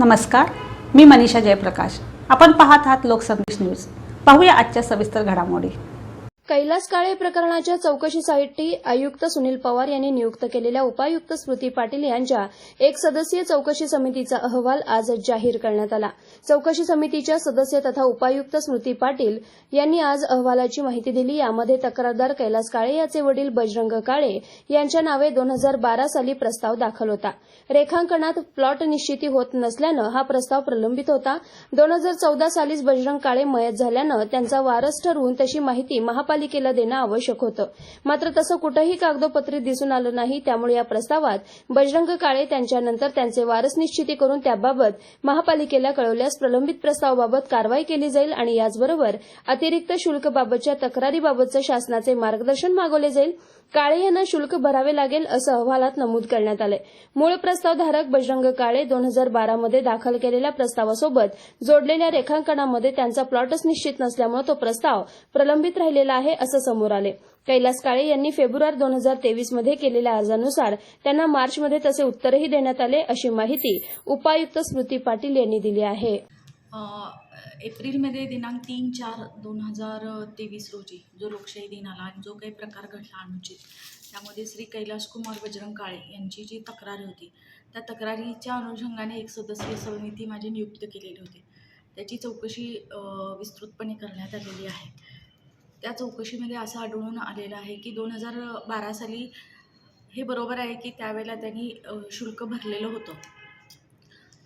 नमस्कार, मी मनीषा जयप्रकाश. आपण पाहत आहात लोकसंदेश न्यूज. पाहूया आजच्या सविस्तर घडामोडी. कैलास काळे प्रकरणाच्या चौकशीसाठी आयुक्त सुनील पवार यांनी नियुक्त केलेल्या उपायुक्त स्मृती पाटील यांच्या एक सदस्यीय चौकशी समितीचा अहवाल आज जाहीर करण्यात आला. चौकशी समितीच्या सदस्य तथा उपायुक्त स्मृती पाटील यांनी आज अहवालाची माहिती दिली. यामध्ये तक्रारदार कैलास काळे याचे वडील बजरंग काळे यांच्या नावे 2012 साली प्रस्ताव दाखल होता. रेखांकनात प्लॉट निश्चिती होत नसल्यानं हा प्रस्ताव प्रलंबित होता. 2014 सालीच बजरंग काळे मयत झाल्यानं त्यांचा वारस ठरवून तशी माहिती महापालिकेला देणं आवश्यक होतं. मात्र तसं कुठंही कागदोपत्री दिसून आलं नाही. त्यामुळे या प्रस्तावात बजरंग काळे त्यांच्यानंतर त्यांचे वारस निश्चिती करून त्याबाबत महापालिकेला कळवल्यास प्रलंबित प्रस्तावाबाबत कारवाई केली जाईल आणि याचबरोबर अतिरिक्त शुल्कबाबतच्या तक्रारीबाबतचं शासनाचे मार्गदर्शन मागवले जाईल. काळे यांना शुल्क भरावे लागेल असं अहवालात नमूद करण्यात आलंय. मूळ प्रस्तावधारक बजरंग काळे 2012 मध्ये दाखल केलेल्या प्रस्तावासोबत जोडलेल्या रेखांकनामध्ये त्यांचा प्लॉटच निश्चित नसल्यामुळे तो प्रस्ताव प्रलंबित राहिलेला आहे असं समोर आले. कैलास काळे यांनी फेब्रुवारी 2023 मध्ये केलेल्या अर्जानुसार त्यांना मार्चमध्ये तसे उत्तरही देण्यात आले अशी माहिती उपायुक्त स्मृती पाटील यांनी दिली आहे. एप्रिलमध्ये दिनांक 3/4/2023 रोजी जो लोकशाही दिन आला आणि जो काही प्रकार घडला अनुचित, त्यामध्ये श्री कैलास कुमार बजरंग काळे यांची जी तक्रार होती त्या तक्रारीच्या अनुषंगाने एक सदस्यीय समिती माझी नियुक्त केलेली होती. त्याची चौकशी विस्तृतपणे करण्यात आलेली आहे. त्या चौकशीमध्ये असं आढळून आलेलं आहे की 2012 साली हे बरोबर आहे की त्यावेळेला त्यांनी शुल्क भरलेलं होतं.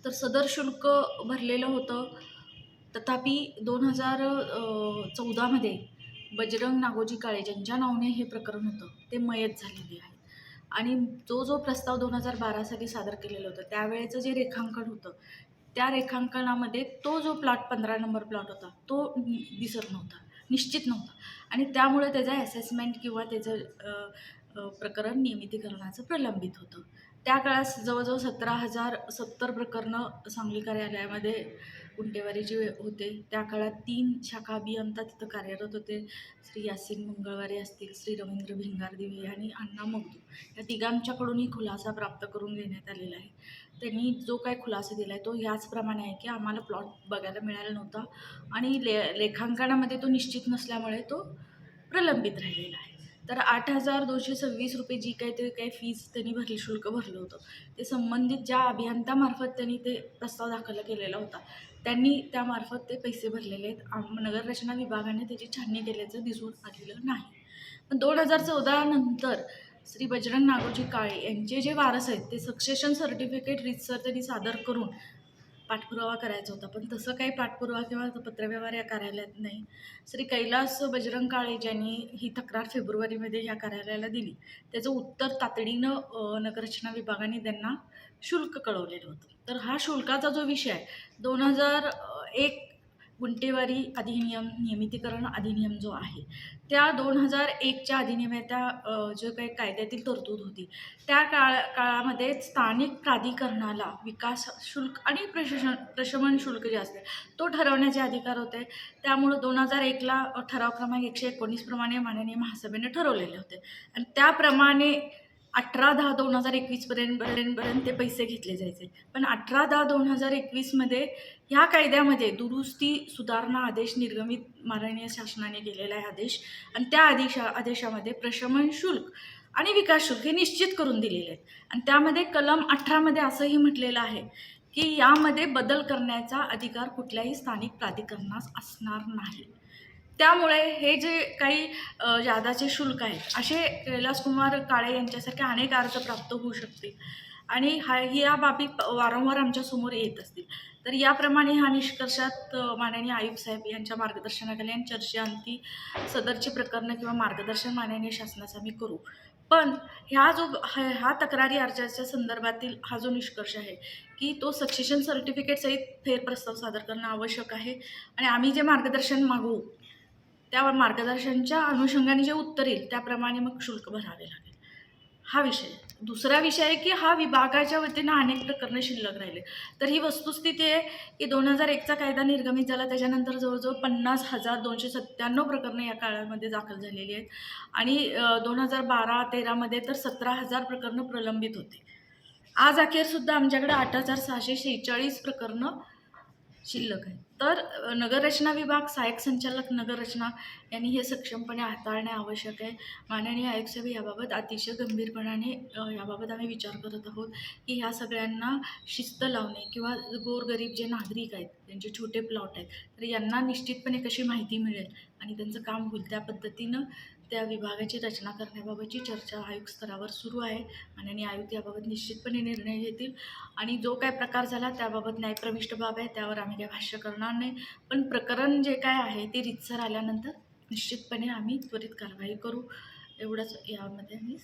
तर सदर शुल्क भरलेलं होतं. तथापि 2014 मध्ये बजरंग नागोजी काळे ज्यांच्या नावाने हे प्रकरण होतं ते मयत झालेले आहे आणि जो प्रस्ताव 2012 साली सादर केलेलं होतं त्यावेळेचं जे रेखांकन होतं त्या रेखांकनामध्ये तो जो प्लॉट 15 नंबर प्लॉट होता तो दिसत नव्हता, निश्चित नव्हता आणि त्यामुळे त्याचं असेसमेंट किंवा त्याचं प्रकरण नियमितीकरणाचं प्रलंबित होतं. त्या काळात जवळजवळ 17,070 प्रकरणं सांगली कार्यालयामध्ये गुंटेवारीचे होते. त्या काळात 3 शाखा अभियंता तिथं कार्यरत होते. श्री यासिन मंगळवारे असतील, श्री रवींद्र भिंगारदिवे आणि अण्णा मगदू या तिघांच्याकडूनही खुलासा प्राप्त करून घेण्यात आलेला आहे. त्यांनी जो काय खुलासा दिला आहे तो याचप्रमाणे आहे की आम्हाला प्लॉट बघायला मिळाला नव्हता आणि रेखांकनामध्ये तो निश्चित नसल्यामुळे तो प्रलंबित राहिलेला आहे. तर 8,226 रुपये जी काही फीज त्यांनी शुल्क भरलं होतं ते संबंधित ज्या अभियंतामार्फत त्यांनी ते प्रस्ताव दाखल केलेला होता त्यांनी त्यामार्फत ते पैसे भरलेले आहेत. नगररचना विभागाने त्याची छाननी केल्याचं दिसून आलेलं नाही. पण 2014 नंतर श्री बजरंग नागोजी काळे यांचे जे वारस आहेत ते सक्सेशन सर्टिफिकेट रीतसर त्यांनी सादर करून पाठपुरावा करायचा होता. पण तसं काही पाठपुरावा किंवा पत्रव्यवहार या कार्यालयात नाही. श्री कैलास बजरंग काळे ज्यांनी ही तक्रार फेब्रुवारीमध्ये या कार्यालयाला दिली त्याचं उत्तर तातडीनं नगररचना विभागाने त्यांना शुल्क कळवलेलं होतं. तर हा शुल्काचा जो विषय आहे 2001 गुंटेवारी अधिनियम नियमितीकरण अधिनियम जो आहे त्या 2001च्या अधिनियमात त्या जो काही कायद्यातील तरतूद होती त्या काळामध्ये स्थानिक प्राधिकरणाला विकास शुल्क आणि प्रशमन शुल्क जे असते तो ठरवण्याचे अधिकार होते. त्यामुळं 2001ला ठराव क्रमांक 119 प्रमाणे माननीय महासभेने ठरवलेले होते आणि त्याप्रमाणे 18/10/2021 पर्यंत ते पैसे घेतले जायचे. पण 18/10/2021 मध्ये ह्या कायद्यामध्ये दुरुस्ती सुधारणा आदेश निर्गमित माननीय शासनाने केलेला आहे आदेश आणि त्या आदेशामध्ये प्रशमन शुल्क आणि विकास शुल्क हे निश्चित करून दिलेले आहेत आणि त्यामध्ये कलम 18 मध्ये असंही म्हटलेलं आहे की यामध्ये बदल करण्याचा अधिकार कुठल्याही स्थानिक प्राधिकरणास असणार नाही. त्यामुळे हे जे काही जादाचे शुल्क आहेत असे कैलास कुमार काळे यांच्यासारखे अनेक अर्ज प्राप्त होऊ शकतील आणि ह्या बाबी वारंवार आमच्यासमोर येत असतील. तर याप्रमाणे ह्या निष्कर्षात माननीय आयुक्त साहेब यांच्या मार्गदर्शनाखाली आणि चर्चेअंती सदरची प्रकरणं किंवा मार्गदर्शन माननीय शासनाचं आम्ही करू. पण ह्या तक्रारी अर्जाच्या संदर्भातील हा जो निष्कर्ष आहे की तो सक्सेशन सर्टिफिकेट सहित फेरप्रस्ताव सादर करणं आवश्यक आहे आणि आम्ही जे मार्गदर्शन मागू त्या मार्गदर्शनाच्या अनुषंगाने जे उत्तर येईल त्याप्रमाणे मग शुल्क भरावे लागेल. हा विषय. दुसरा विषय आहे की हा विभागाच्या वतीनं अनेक प्रकरणं शिल्लक राहिले. तर ही वस्तुस्थिती आहे की 2001चा कायदा निर्गमित झाला त्याच्यानंतर जवळजवळ 50,297 प्रकरणं या काळामध्ये दाखल झालेली आहेत आणि 2012-13 मध्ये तर 17,000 प्रकरणं प्रलंबित होती. आज अखेरसुद्धा आमच्याकडे 8,646 प्रकरणं शिल्लक आहे. तर नगररचना विभाग, सहाय्यक संचालक नगररचना यांनी हे सक्षमपणे हाताळणे आवश्यक आहे. माननीय आयुक्त साहेब याबाबत अतिशय गंभीरपणाने याबाबत आम्ही विचार करत आहोत की ह्या सगळ्यांना शिस्त लावणे किंवा गोरगरीब जे नागरिक आहेत, त्यांचे छोटे प्लॉट आहेत, तर यांना निश्चितपणे कशी माहिती मिळेल आणि त्यांचं काम होईल त्या पद्धतीनं त्या विभागाची रचना करण्याबाबतची चर्चा आयुक्त स्तरावर सुरू आहे. माननीय आयुक्त याबाबत निश्चितपणे निर्णय घेतील आणि जो काय प्रकार झाला त्याबाबत न्यायप्रविष्ट बाब आहे, त्यावर आम्ही काही भाष्य करणार नाही. पण प्रकरण जे काय आहे ते रीतसर आल्यानंतर निश्चितपणे आम्ही त्वरित कारवाई करू. एवढंच यामध्ये मी